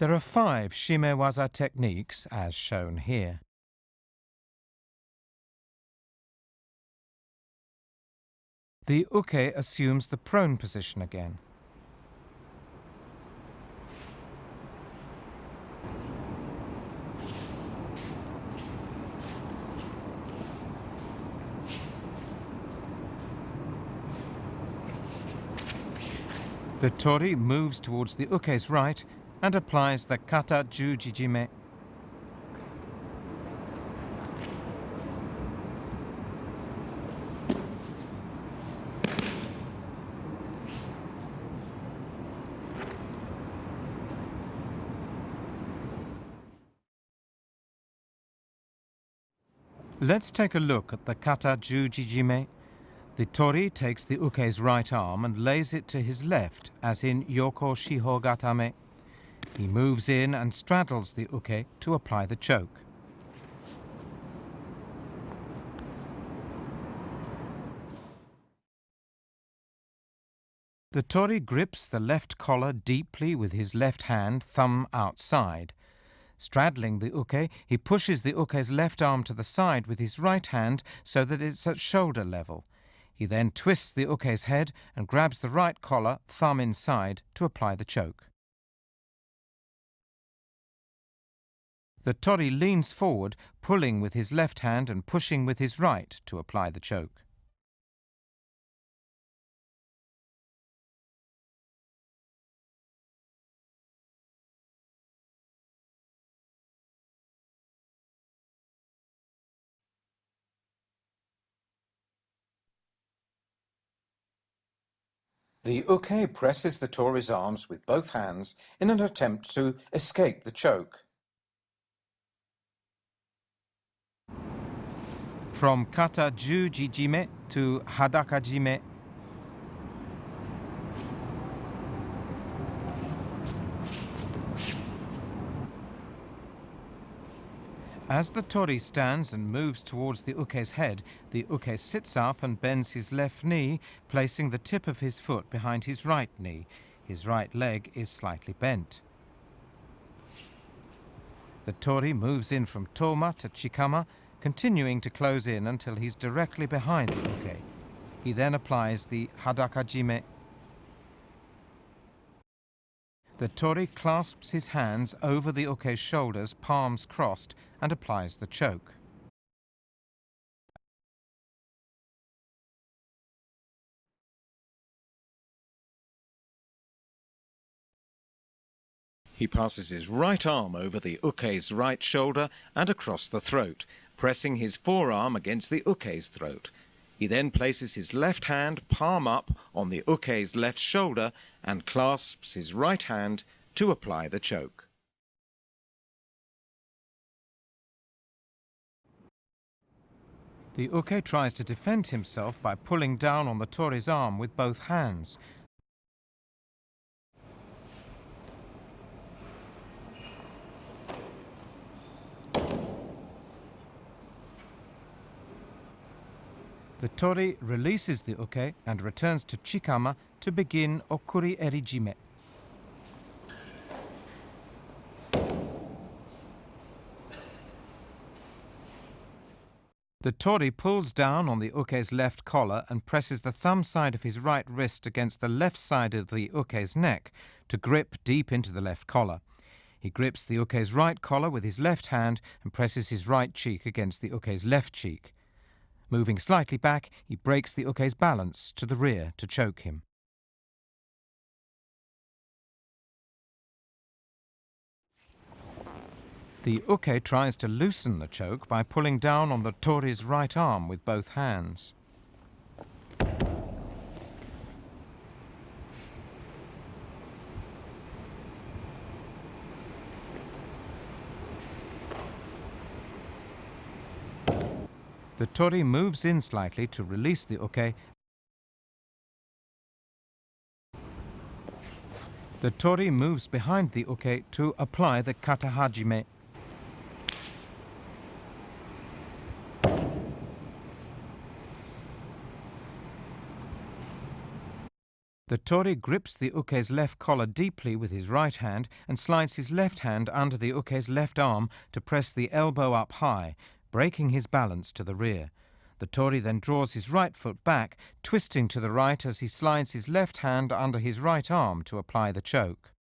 There are 5 Shime Waza techniques, as shown here. The uke assumes the prone position again. The tori moves towards the uke's right and applies the kata jujijime. Let's take a look at the kata jujijime. The tori takes the uke's right arm and lays it to his left, as in yoko shiho gatame. He moves in and straddles the uke to apply the choke. The tori grips the left collar deeply with his left hand, thumb outside. Straddling the uke, he pushes the uke's left arm to the side with his right hand so that it's at shoulder level. He then twists the uke's head and grabs the right collar, thumb inside, to apply the choke. The tori leans forward, pulling with his left hand and pushing with his right to apply the choke. The uke presses the tori's arms with both hands in an attempt to escape the choke. From kata jujijime to hadakajime. As the tori stands and moves towards the uke's head, the uke sits up and bends his left knee, placing the tip of his foot behind his right knee. His right leg is slightly bent. The tori moves in from toma to chikama, continuing to close in until he's directly behind the uke. He then applies the hadakajime. The tori clasps his hands over the uke's shoulders, palms crossed, and applies the choke. He passes his right arm over the uke's right shoulder and across the throat, pressing his forearm against the uke's throat. He then places his left hand, palm up, on the uke's left shoulder and clasps his right hand to apply the choke. The uke tries to defend himself by pulling down on the tori's arm with both hands. The tori releases the uke and returns to chikama to begin okuri erijime. The tori pulls down on the uke's left collar and presses the thumb side of his right wrist against the left side of the uke's neck to grip deep into the left collar. He grips the uke's right collar with his left hand and presses his right cheek against the uke's left cheek. Moving slightly back, he breaks the uke's balance to the rear to choke him. The uke tries to loosen the choke by pulling down on the tori's right arm with both hands. The tori moves in slightly to release the uke. The tori moves behind the uke to apply the kata hajime. The tori grips the uke's left collar deeply with his right hand and slides his left hand under the uke's left arm to press the elbow up high, breaking his balance to the rear. The tori then draws his right foot back, twisting to the right as he slides his left hand under his right arm to apply the choke.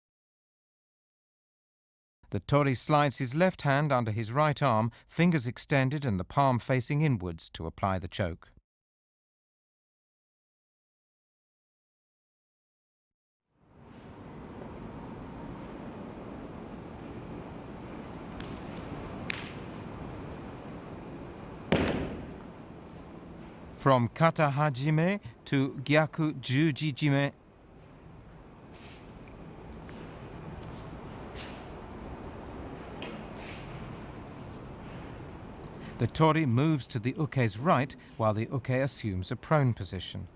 The tori slides his left hand under his right arm, fingers extended and the palm facing inwards to apply the choke. From kata hajime to gyaku jujijime. The tori moves to the uke's right while the uke assumes a prone position.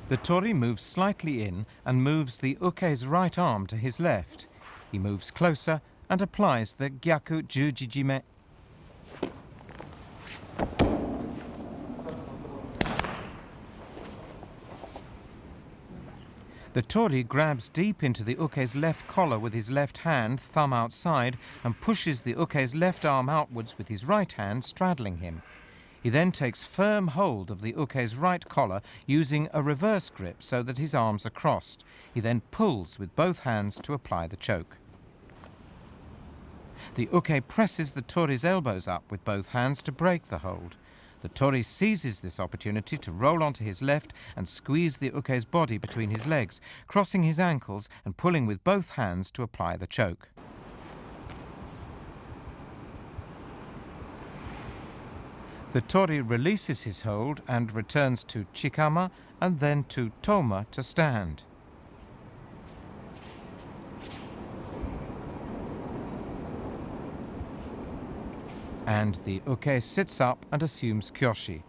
The tori moves slightly in and moves the uke's right arm to his left. He moves closer and applies the gyaku jujijime. The tori grabs deep into the uke's left collar with his left hand, thumb outside, and pushes the uke's left arm outwards with his right hand, straddling him. He then takes firm hold of the uke's right collar using a reverse grip so that his arms are crossed. He then pulls with both hands to apply the choke. The uke presses the tori's elbows up with both hands to break the hold. The tori seizes this opportunity to roll onto his left and squeeze the uke's body between his legs, crossing his ankles and pulling with both hands to apply the choke. The tori releases his hold and returns to chikama and then to toma to stand. And the uke sits up and assumes kyoshi.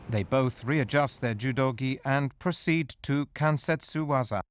They both readjust their judogi and proceed to kansetsu waza.